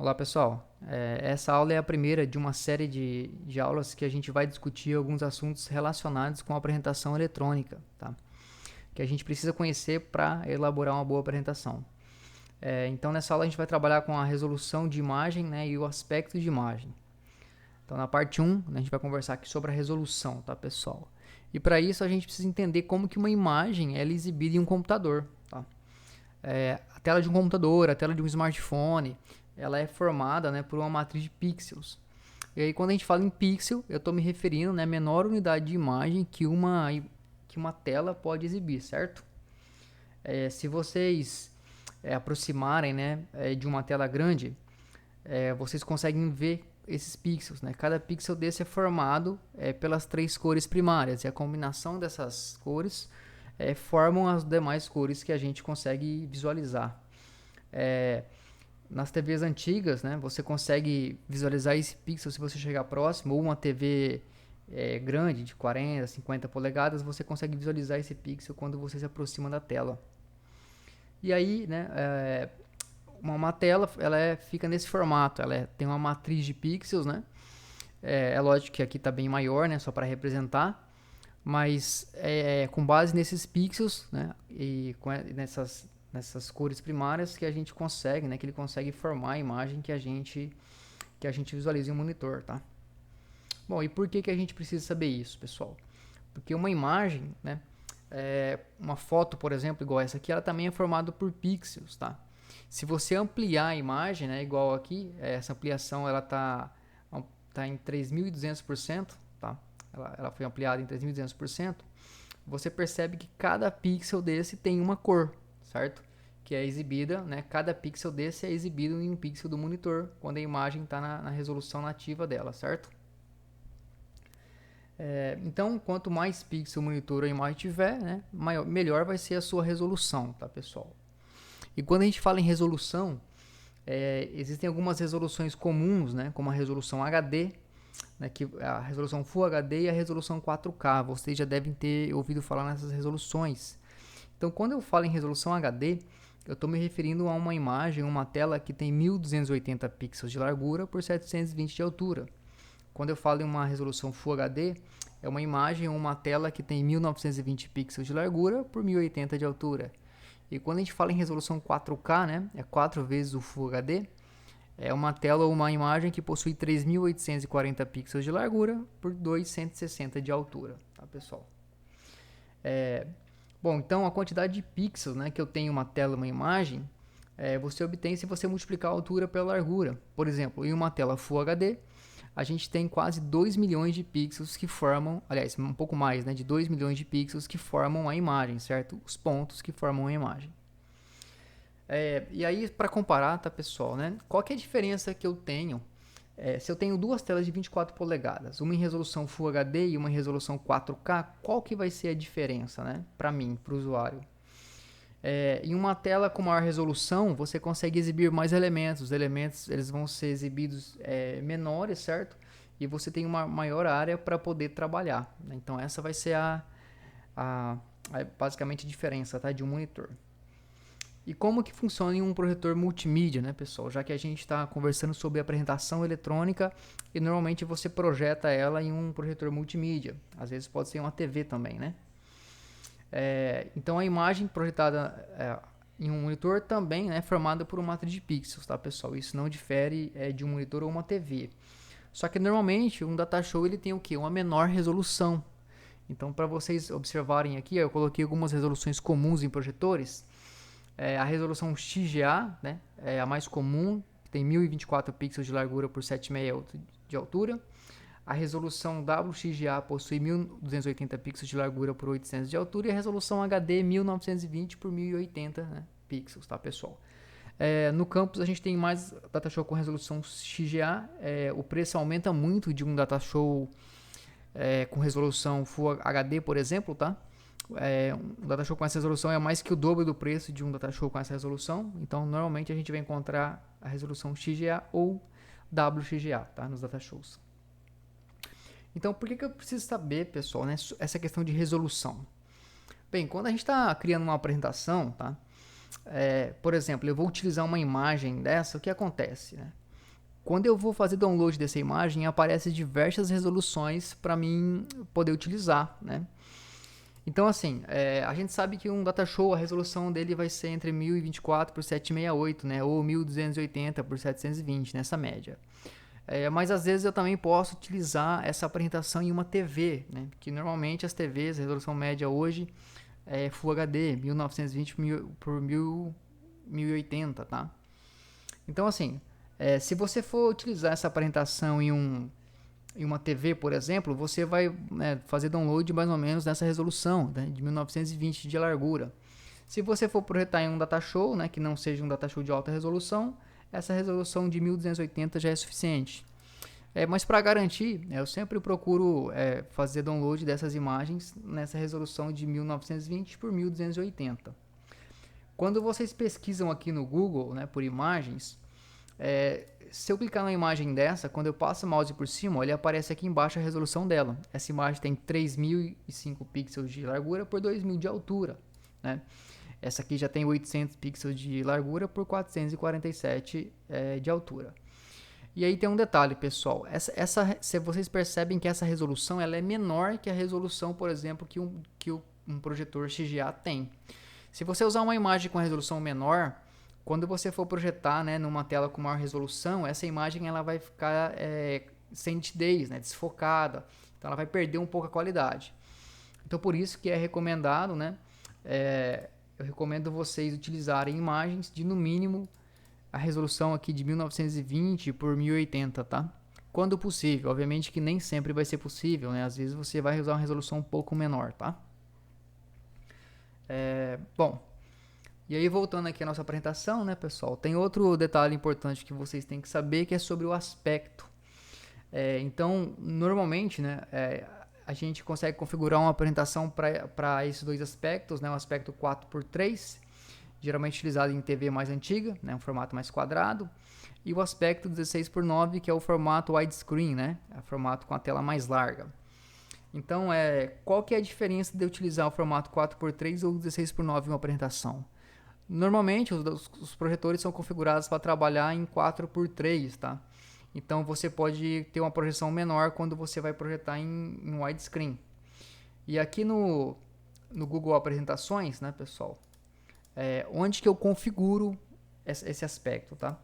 Olá pessoal, essa aula é a primeira de uma série de aulas que a gente vai discutir alguns assuntos relacionados com a apresentação eletrônica, tá? Que a gente precisa conhecer para elaborar uma boa apresentação. Então nessa aula a gente vai trabalhar com a resolução de imagem, né, e o aspecto de imagem. Então na parte 1 né, a gente vai conversar aqui sobre a resolução, tá pessoal? E para isso a gente precisa entender como que uma imagem é exibida em um computador, tá? A tela de um computador, a tela de um smartphone, ela é formada, né, por uma matriz de pixels. E aí quando a gente fala em pixel, eu estou me referindo, né, à menor unidade de imagem que uma tela pode exibir, certo? Se vocês aproximarem, né, de uma tela grande, vocês conseguem ver esses pixels, né? Cada pixel desse é formado pelas três cores primárias, e a combinação dessas cores formam as demais cores que a gente consegue visualizar. Nas TVs antigas, né, você consegue visualizar esse pixel se você chegar próximo, ou uma TV grande, de 40, 50 polegadas, você consegue visualizar esse pixel quando você se aproxima da tela. E aí, né, uma tela fica nesse formato, tem uma matriz de pixels, né? É lógico que aqui está bem maior, né, só para representar, mas com base nesses pixels, né, e nessas cores primárias que a gente consegue, né, que ele consegue formar a imagem que a gente visualiza em um monitor, tá? Bom, e por que a gente precisa saber isso, pessoal? Porque uma imagem, né, uma foto, por exemplo, igual essa aqui, ela também é formada por pixels, tá? Se você ampliar a imagem, né, igual aqui, essa ampliação ela tá em 3.200%, tá? Ela foi ampliada em 3.200%. Você percebe que cada pixel desse tem uma cor, certo? Que é exibida, né? Cada pixel desse é exibido em um pixel do monitor quando a imagem está na resolução nativa dela, certo? Então, quanto mais pixel o monitor ou a imagem tiver, né, melhor vai ser a sua resolução, tá, pessoal? E quando a gente fala em resolução, existem algumas resoluções comuns, né, como a resolução HD, né, que a resolução Full HD e a resolução 4K. Vocês já devem ter ouvido falar nessas resoluções. Então, quando eu falo em resolução HD, eu estou me referindo a uma imagem, uma tela que tem 1280 pixels de largura por 720 de altura. Quando eu falo em uma resolução Full HD, é uma imagem ou uma tela que tem 1920 pixels de largura por 1080 de altura. E quando a gente fala em resolução 4K, né, é 4 vezes o Full HD, é uma tela ou uma imagem que possui 3.840 pixels de largura por 260 de altura, tá, pessoal? Bom, então a quantidade de pixels, né, que eu tenho em uma tela, uma imagem, você obtém se você multiplicar a altura pela largura. Por exemplo, em uma tela Full HD, a gente tem quase 2 milhões de pixels que formam, aliás, um pouco mais, né, de 2 milhões de pixels que formam a imagem, certo? Os pontos que formam a imagem. E aí, para comparar, tá, pessoal, né? Qual que é a diferença que eu tenho se eu tenho duas telas de 24 polegadas, uma em resolução Full HD e uma em resolução 4K, qual que vai ser a diferença, né? Para mim, para o usuário? Em uma tela com maior resolução, você consegue exibir mais elementos. Os elementos eles vão ser exibidos menores, certo? E você tem uma maior área para poder trabalhar, né? Então essa vai ser basicamente a diferença, tá, de um monitor. E como que funciona em um projetor multimídia, né, pessoal? Já que a gente está conversando sobre apresentação eletrônica e normalmente você projeta ela em um projetor multimídia. Às vezes pode ser uma TV também, né? Então a imagem projetada em um monitor também é formada por uma matriz de pixels, tá, pessoal? Isso não difere de um monitor ou uma TV. Só que normalmente um datashow ele tem o quê? Uma menor resolução. Então, para vocês observarem aqui, eu coloquei algumas resoluções comuns em projetores. A resolução XGA, né, é a mais comum, que tem 1024 pixels de largura por 7,6 de altura. A resolução WXGA possui 1280 pixels de largura por 800 de altura e a resolução HD 1920 por 1080, né, pixels, tá, pessoal? No campus a gente tem mais datashow com resolução XGA. O preço aumenta muito de um datashow com resolução Full HD, por exemplo, tá? Um datashow com essa resolução é mais que o dobro do preço de um datashow com essa resolução. Então, normalmente a gente vai encontrar a resolução XGA ou WXGA, tá? Nos datashows. Então, por que eu preciso saber, pessoal, né, essa questão de resolução? Bem, quando a gente está criando uma apresentação, tá? Por exemplo, eu vou utilizar uma imagem dessa, o que acontece, né? Quando eu vou fazer download dessa imagem, aparecem diversas resoluções para mim poder utilizar, né? Então, assim, a gente sabe que um Datashow, a resolução dele vai ser entre 1024 por 768, né? Ou 1280 por 720, nessa média. Mas às vezes eu também posso utilizar essa apresentação em uma TV, né? Que normalmente as TVs, a resolução média hoje é Full HD, 1920 por 1080, tá? Então, assim, se você for utilizar essa apresentação em uma TV, por exemplo, você vai, né, fazer download mais ou menos nessa resolução, né, de 1920 de largura. Se você for projetar em um Datashow, né, que não seja um Datashow de alta resolução, essa resolução de 1280 já é suficiente. Mas para garantir, eu sempre procuro fazer download dessas imagens nessa resolução de 1920 por 1280. Quando vocês pesquisam aqui no Google, né, por imagens, se eu clicar numa imagem dessa, quando eu passo o mouse por cima, ele aparece aqui embaixo a resolução dela. Essa imagem tem 3005 pixels de largura por 2000 de altura, né? Essa aqui já tem 800 pixels de largura por 447 de altura. E aí tem um detalhe, pessoal. Se vocês percebem que essa resolução ela é menor que a resolução, por exemplo, que um projetor XGA tem. Se você usar uma imagem com resolução menor, quando você for projetar, né, numa tela com maior resolução, essa imagem ela vai ficar sem nitidez, né, desfocada. Então ela vai perder um pouco a qualidade. Então por isso que é recomendado, né, eu recomendo vocês utilizarem imagens de no mínimo a resolução aqui de 1920 por 1080, tá? Quando possível, obviamente que nem sempre vai ser possível, né? Às vezes você vai usar uma resolução um pouco menor, tá? Bom, e aí voltando aqui à nossa apresentação, né, pessoal? Tem outro detalhe importante que vocês têm que saber, que é sobre o aspecto. Então, normalmente, né, a gente consegue configurar uma apresentação para esses dois aspectos, né? O aspecto 4x3, geralmente utilizado em TV mais antiga, né, um formato mais quadrado, e o aspecto 16:9, que é o formato widescreen, né, é o formato com a tela mais larga. Então, qual que é a diferença de utilizar o formato 4x3 ou 16:9 em uma apresentação? Normalmente, os projetores são configurados para trabalhar em 4x3, tá? Então, você pode ter uma projeção menor quando você vai projetar em widescreen. E aqui no Google Apresentações, né, pessoal, onde que eu configuro esse aspecto, tá?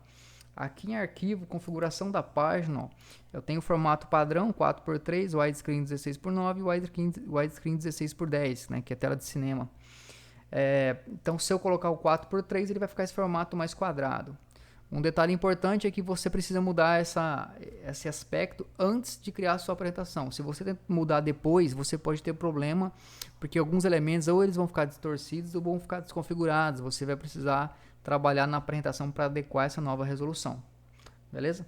Aqui em arquivo, configuração da página, ó, eu tenho o formato padrão 4x3, widescreen 16:9 e widescreen 16:10, né, que é tela de cinema. Então, se eu colocar o 4x3, ele vai ficar esse formato mais quadrado. Um detalhe importante é que você precisa mudar esse aspecto antes de criar a sua apresentação. Se você mudar depois, você pode ter problema, porque alguns elementos ou eles vão ficar distorcidos ou vão ficar desconfigurados. Você vai precisar trabalhar na apresentação para adequar essa nova resolução. Beleza?